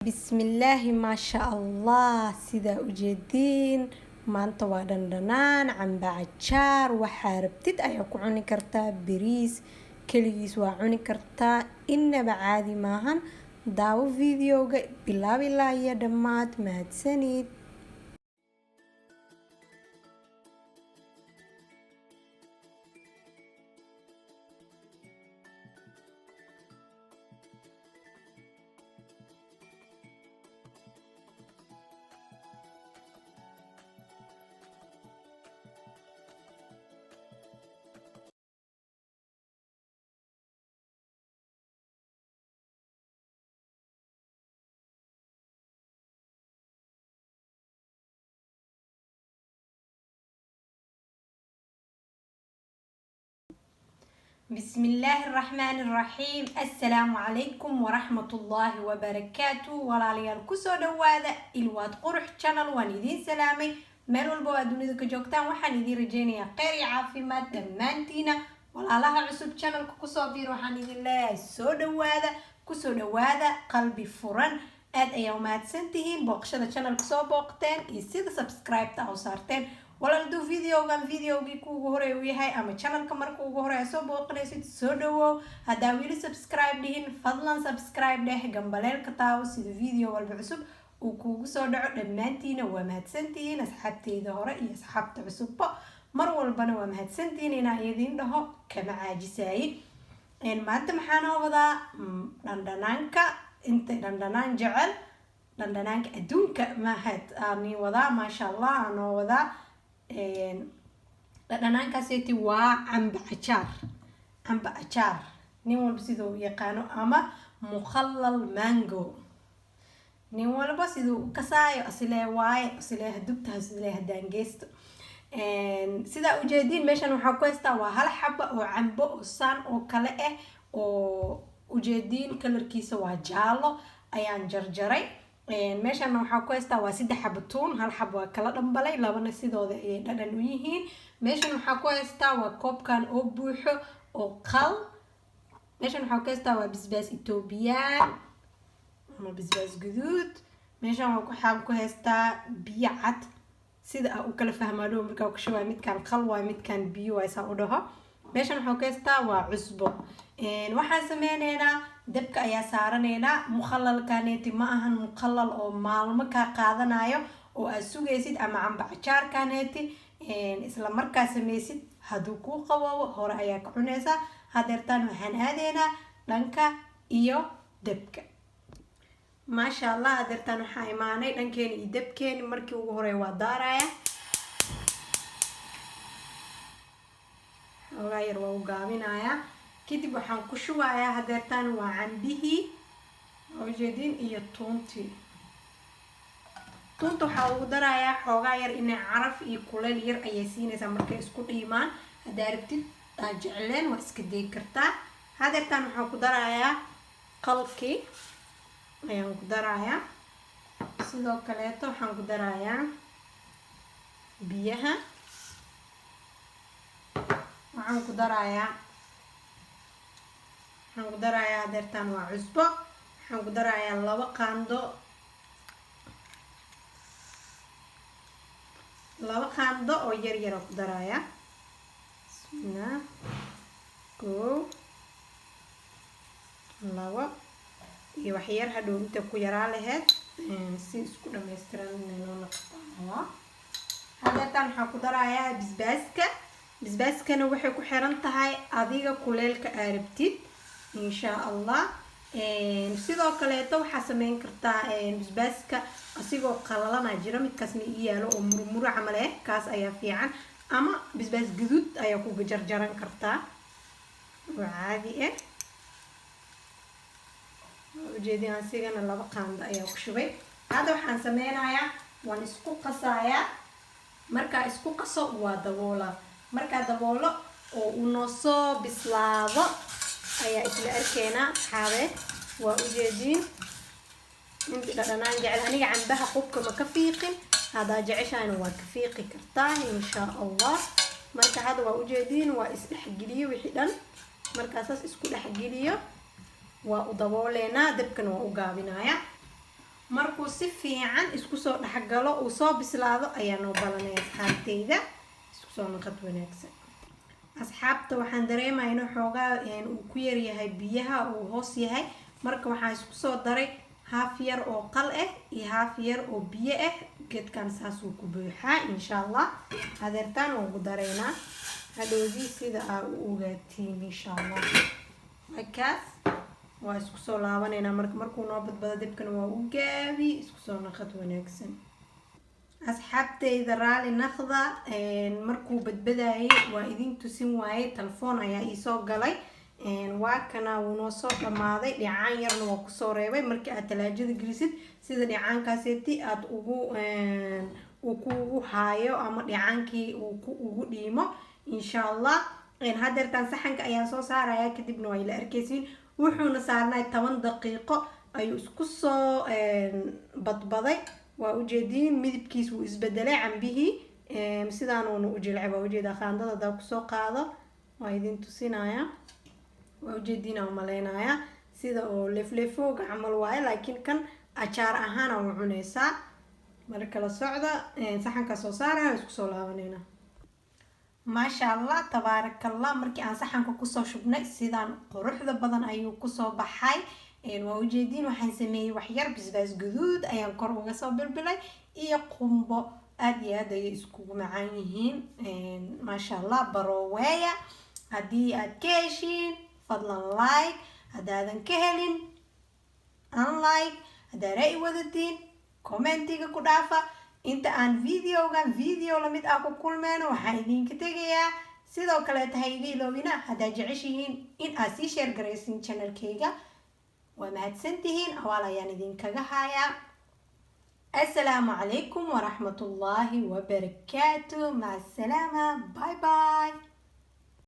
بسم الله ما شاء الله سيدا ujeedin maanta waa dhandhanaan camba cajaar waxaa rabtid ayaa ku cuni kartaa bariis kaligiis waa cuni kartaa inaba caadi maahan daawo videoga bilaab ilaa iyo dhammaad mahadsanid بسم الله الرحمن الرحيم السلام عليكم ورحمة الله وبركاته walaalyaal kusoo dhawaada ilwaad qurux channel waan idin salaamay meel walba oo dunida ka joogtaan waxaan idin rajeynayaa khayr iyo caafimaad dhammaantiina walaalaha cusub channelka kusoo biir waxaan idin leeyahay kusoo dhawaada qalbi furan aad ayaa umahadsantihiin booqashada channelka soo booqteen iyo sida subscribe-ta u saarteen walaal duu videogii kuugu horeey u yahay ama channelka marka ugu horeey soo booqanaysid soo dhawow haddaa wili subscribe dhihin fadlan subscribe dheh gambaleelka taawo sida video walba cusub uu kuugu soo dhaco dhammaantiina waa mahadsantihiin asxaabteyda hore iyo asxaabta cusubba mar walbana waa mahadsantihiin inaan idiin dhaho kama caajisaayin maanta maxaan noo wadaa dhandhanaanka inta dhandhanaan jecel dhandhanaanka adduunka mahad aan wadaa maasha allah aan noo wadaa dhanaankaaseti waa camba cajaar nin walba siduu yaqaano ama mukhallal mango nin walba siduu kasaayo asilee waaye asilee hadubta asilee hadaangeysto sidaa ujeediin meeshan waxaa ku haystaa waa hal xaba oo cambo oo saan oo kale ah oo ujeediin kalarkiisa waa jaalo ayaan jarjaray meeshan waxaa ku haystaa waa 3 xabo tuun hal xabo waa kala dhambalay labana sidooda ay dhadhan u yihiin meeshan waxaa ku haystaa waa koobkan oo buuxo oo qal meeshan waxaa ku haystaa waa basbaas etoobiyaan ama basbaas guduud meeshan waxaa ku haystaa biyo cad sida u kala fahmaado markaa ku shubaa midkan qal waa midkan biyo waa saa u dhaho meeshan waxaa ku haystaa waa cusbo waxaan sameyneynaa dabka ayaa saaraneynaa mukhallalkaneeti ma ahan mukhallal oo maalmo kaa qaadanayo oo aad sugaysid ama camba cajaarkaneeti isla markaa sameysid hadduu kuu qaboobo hore ayaa ka cunaysaa hadeertaan waxaan aadeynaa dhanka iyo dabka maasha allah hadeertaan waxaa imaanay dhankeeni iyo dabkeeni markii ugu horey waa daaraya xoogaa yar waa u gaabinayaa kadib waxaan ku shubayaa hadeertaan waa cambihii ujeedin iyo tuuntii tuunta waxaa ugu darayaa xoogaa yar inay caraf iyo kuleyl yar ayay siinaysaa markay isku dhiimaan haddaa rabtid aa jecleen waa iska day kartaa hadeertaan waxaan ku darayaa qalkii ayaan ku darayaa sidoo kaleeto waxaan ku darayaa biyaha waxaan ku darayaa hadeertaan waa cusbo waxaan ku darayaa 2 qaando oo yar yar ku darayaa bismillah 1 2 iyo wax yar hadhow inta ku yaraa lahayd si isku dhameystiran inuu noqdo hadeertaan waxaan ku darayaa basbaaskana waxay ku xiran tahay adiga kuleelka aad rabtid insha allah sidoo kaleeto waxaa sameyn kartaa basbaaska asigoo qalalana jira midkaasna ii yaalo oo murmuro camal ah kaas ayaa fiican ama basbaas guduud ayaa ku jarjaran kartaa oo caadi ah ujeedin asigana 2 qaando ayaa ku shubay hadda waxaan sameynayaa waan isku qasayaa markaa isku qaso waa daboola markaa daboolo oo uu noo soo bislaado ayaa isla arkeena xaabe waa ujeedin inta dhadhanaan jecel aniga cambaha qubka ma ka fiiqin haddaa jeceshaana waa ka fiiqi kartaa insha allah marka hadda waa ujeedin waa isdhexgeliyo wixii dhan markaasaas isku dhexgeliyo waa u dabooleynaa dabkana waa u gaabinayaa si fiican isku soo dhaxgalo uu soo bislaado ayaa noo balanaya asxaabteyda. isku soo naqad wanaagsan asxaabta. waxaan dareemayaa inuu xoogaa uu ku yar yahay biyaha uu hoos yahay, marka waxaan isku soo daray haaf yar oo qal ah iyo haaf yar oo biyo ah. geedkan saas uu ku buuxaa insha Allah. hadeertaan ugu dareynaa hadhoodii sida aa u ogaatiin insha Allah. markaas waa isku soo laabaneynaa markuu noo badbado dibkana waa u gaabi. isku soo naqad wanaagsan asxaabteyda raali naqda. markuu badbadaayay waa idin tusin waaye, telefoon ayaa iisoo galay. waa kana wuu noo soo dhamaaday. dhicaan yarna waa kusoo reebay. markii aad talaajada gelisid sida dhicaankaaseeti aad uu kugu haayo ama dhicaankii uu ugu dhiimo insha Allah. hadeertaan saxanka ayaan soo saaraya, kadibna waa ila arkaysiin. wuxuuna saarnay 10 daqiiqo ayuu isku soo badbaday. waa ujeediin midabkiis wuu isbedelay cambihii sidaan uuna u jilcay. waa ujeedaa qaandada hadaa kusoo qaado waa idin tusinaya. waa ujeediin aan maleynaya sida oo leefleefooga camal waaye, laakiin kan ajaar ahaan aan cunaysaa. marka la socda saxanka soo saaraya isku soo laabanayna. maasha Allah tabaarakallah. markii aan saxanka kusoo shubnay sidaan quruxda badan ayuu kusoo baxay. waa ujeediin waxaan sameeyey wax yar basbaas guduud ayaan kor uga soo bilbilay iyo qumbo. aad iyo aad ayay iskugu macaan yihiin. maasha Allah barooweya. haddii aad ka heshiin fadlan like, haddaadan ka helin unlike. haddaa ra'yi wadatiin commentiga ku dhaafa. inta aan video lamid ah ku kulmeyno waxaan idinka tegayaa sidoo kaleeta ha iga iloobina haddaa jeceshihiin in aad sii share garaysin channelkayga. waa mahadsantihiin. awaal ayaan idinkaga hayaa. assalaamu calaykum waraxmatullaahi wabarakaatu. maca asalaama. bye bye.